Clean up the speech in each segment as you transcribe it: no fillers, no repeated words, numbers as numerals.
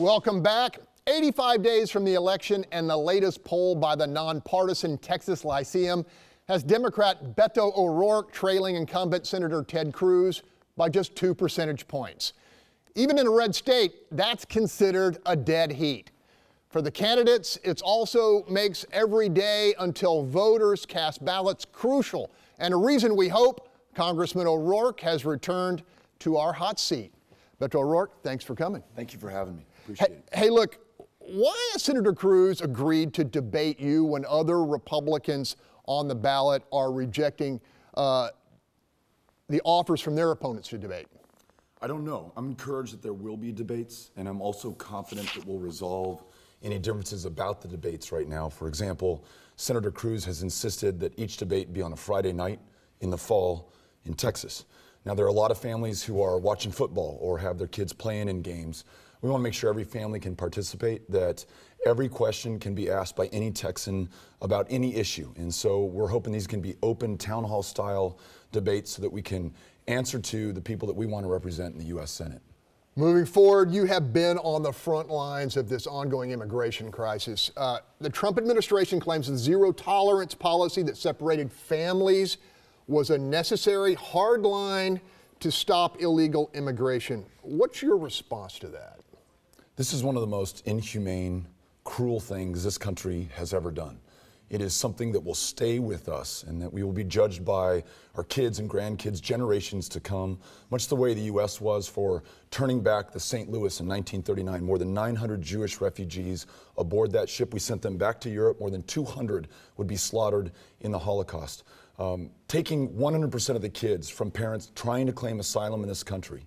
Welcome back. 85 days from the election, and the latest poll by the nonpartisan Texas Lyceum has Democrat Beto O'Rourke trailing incumbent Senator Ted Cruz by just 2 percentage points. Even in a red state, that's considered a dead heat. For the candidates, it also makes every day until voters cast ballots crucial, and a reason we hope Congressman O'Rourke has returned to our hot seat. Beto O'Rourke, thanks for coming. Thank you for having me. Appreciate it. Hey, look, why has Senator Cruz agreed to debate you when other Republicans on the ballot are rejecting the offers from their opponents to debate? I don't know. I'm encouraged that there will be debates, and I'm also confident that we'll resolve any differences about the debates right now. For example, Senator Cruz has insisted that each debate be on a Friday night in the fall in Texas. Now, there are a lot of families who are watching football or have their kids playing in games. We want to make sure every family can participate, that every question can be asked by any Texan about any issue. And so we're hoping these can be open town hall style debates so that we can answer to the people that we want to represent in the U.S. Senate. Moving forward, you have been on the front lines of this ongoing immigration crisis. The Trump administration claims the zero tolerance policy that separated families was a necessary hard line to stop illegal immigration. What's your response to that? This is one of the most inhumane, cruel things this country has ever done. It is something that will stay with us and that we will be judged by our kids and grandkids generations to come, much the way the U.S. was for turning back the St. Louis in 1939. More than 900 Jewish refugees aboard that ship. We sent them back to Europe. More than 200 would be slaughtered in the Holocaust. Taking 100% of the kids from parents trying to claim asylum in this country,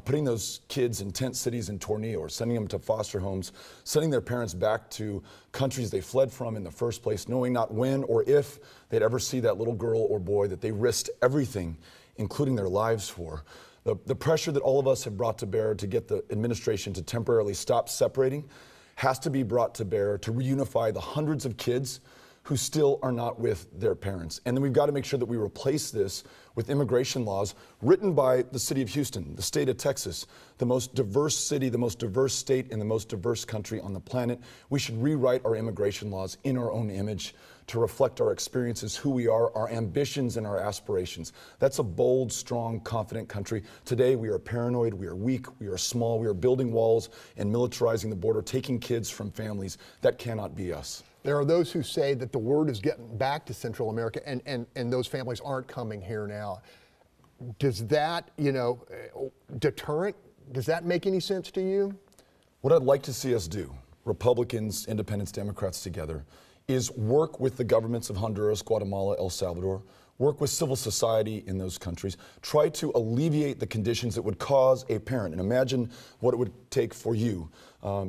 putting those kids in tent cities in Tornillo or sending them to foster homes, sending their parents back to countries they fled from in the first place, knowing not when or if they'd ever see that little girl or boy that they risked everything, including their lives for. The pressure that all of us have brought to bear to get the administration to temporarily stop separating has to be brought to bear to reunify the hundreds of kids who still are not with their parents. And then we've got to make sure that we replace this with immigration laws written by the city of Houston, the state of Texas, the most diverse city, the most diverse state, and the most diverse country on the planet. We should rewrite our immigration laws in our own image to reflect our experiences, who we are, our ambitions, and our aspirations. That's a bold, strong, confident country. Today, we are paranoid, we are weak, we are small, we are building walls and militarizing the border, taking kids from families. That cannot be us. There are those who say that the word is getting back to Central America and those families aren't coming here now. Does that, deterrent, does that make any sense to you? What I'd like to see us do, Republicans, Independents, Democrats together, is work with the governments of Honduras, Guatemala, El Salvador, work with civil society in those countries, try to alleviate the conditions that would cause a parent. And imagine what it would take for you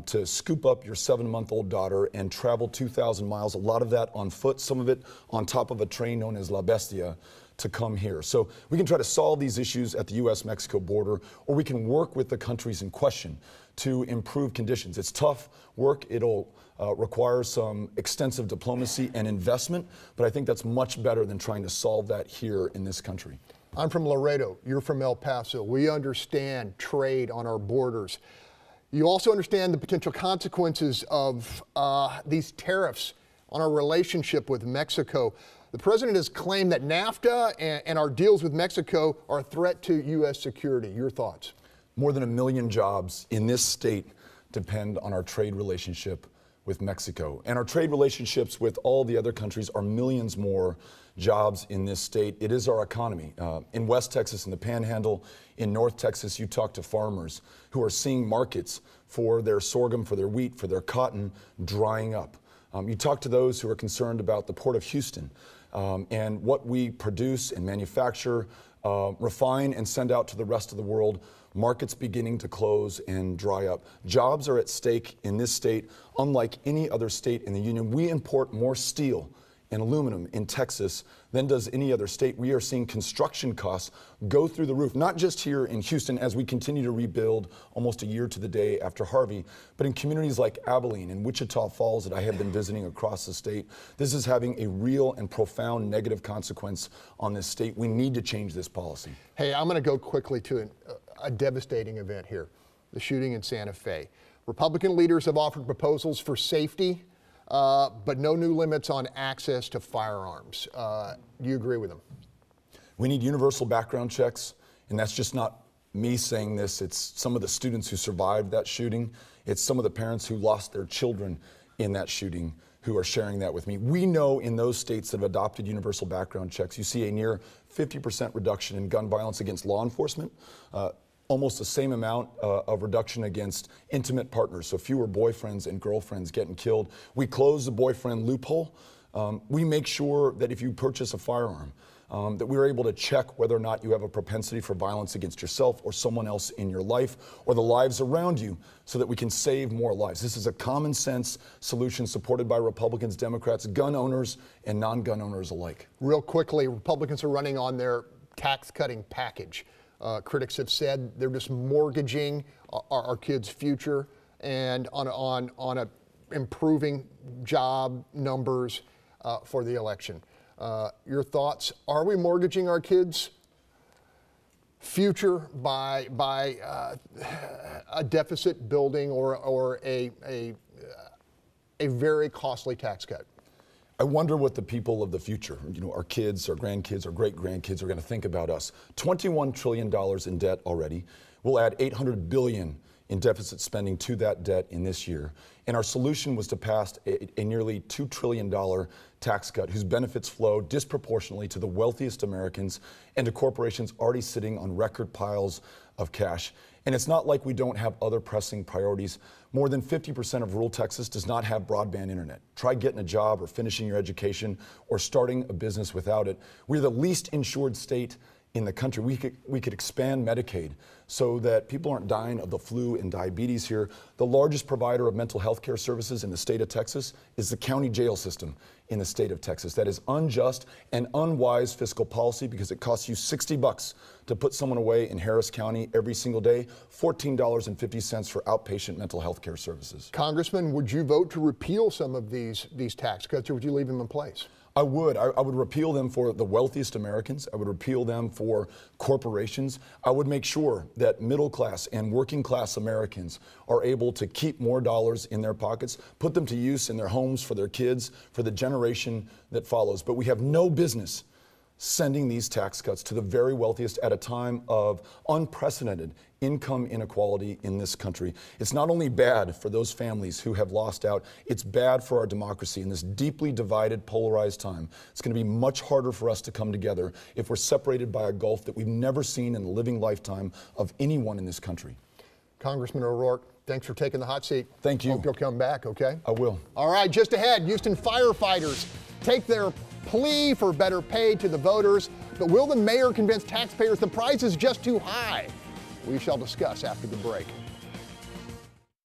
to scoop up your 7-month-old daughter and travel 2,000 miles, a lot of that on foot, some of it on top of a train known as La Bestia, to come here. So we can try to solve these issues at the U.S.-Mexico border, or we can work with the countries in question to improve conditions. It's tough work. It'll require some extensive diplomacy and investment, but I think that's much better than trying to solve that here in this country. I'm from Laredo. You're from El Paso. We understand trade on our borders. You also understand the potential consequences of these tariffs on our relationship with Mexico. The president has claimed that NAFTA and our deals with Mexico are a threat to U.S. security. Your thoughts? More than 1 million jobs in this state depend on our trade relationship with Mexico. And our trade relationships with all the other countries are millions more jobs in this state. It is our economy. In West Texas, in the Panhandle, in North Texas, you talk to farmers who are seeing markets for their sorghum, for their wheat, for their cotton drying up. You talk to those who are concerned about the Port of Houston and what we produce and manufacture, refine and send out to the rest of the world. Markets beginning to close and dry up. Jobs are at stake in this state, unlike any other state in the union. We import more steel and aluminum in Texas than does any other state. We are seeing construction costs go through the roof, not just here in Houston as we continue to rebuild almost a year to the day after Harvey, but in communities like Abilene and Wichita Falls that I have been visiting across the state. This is having a real and profound negative consequence on this state. We need to change this policy. Hey, I'm going to go quickly to a devastating event here, the shooting in Santa Fe. Republican leaders have offered proposals for safety, but no new limits on access to firearms. Do you agree with them? We need universal background checks, and that's just not me saying this. It's some of the students who survived that shooting. It's some of the parents who lost their children in that shooting who are sharing that with me. We know in those states that have adopted universal background checks, you see a near 50% reduction in gun violence against law enforcement, almost the same amount of reduction against intimate partners, so fewer boyfriends and girlfriends getting killed. We close the boyfriend loophole. We make sure that if you purchase a firearm, that we're able to check whether or not you have a propensity for violence against yourself or someone else in your life or the lives around you so that we can save more lives. This is a common sense solution supported by Republicans, Democrats, gun owners, and non-gun owners alike. Real quickly, Republicans are running on their tax cutting package. Critics have said they're just mortgaging our kids' future and on a improving job numbers for the election. Your thoughts? Are we mortgaging our kids' future by a deficit building or a very costly tax cut? I wonder what the people of the future, our kids, our grandkids, our great-grandkids are going to think about us. $21 trillion in debt already. We'll add $800 billion in deficit spending to that debt in this year. And our solution was to pass a nearly $2 trillion tax cut whose benefits flow disproportionately to the wealthiest Americans and to corporations already sitting on record piles of cash. And it's not like we don't have other pressing priorities. More than 50% of rural Texas does not have broadband internet. Try getting a job or finishing your education or starting a business without it. We're the least insured state in the country. We could expand Medicaid so that people aren't dying of the flu and diabetes here. The largest provider of mental health care services in the state of Texas is the county jail system in the state of Texas. That is unjust and unwise fiscal policy because it costs you $60 to put someone away in Harris County every single day, $14.50 for outpatient mental health care services. Congressman, would you vote to repeal some of these tax cuts, or would you leave them in place? I would. I would repeal them for the wealthiest Americans. I would repeal them for corporations. I would make sure that middle class and working class Americans are able to keep more dollars in their pockets, put them to use in their homes for their kids, for the generation that follows. But we have no business sending these tax cuts to the very wealthiest at a time of unprecedented income inequality in this country. It's not only bad for those families who have lost out, it's bad for our democracy in this deeply divided, polarized time. It's going to be much harder for us to come together if we're separated by a gulf that we've never seen in the living lifetime of anyone in this country. Congressman O'Rourke, thanks for taking the hot seat. Thank you. Hope you'll come back, okay? I will. All right, just ahead, Houston firefighters take their plea for better pay to the voters, but will the mayor convince taxpayers the price is just too high? We shall discuss after the break.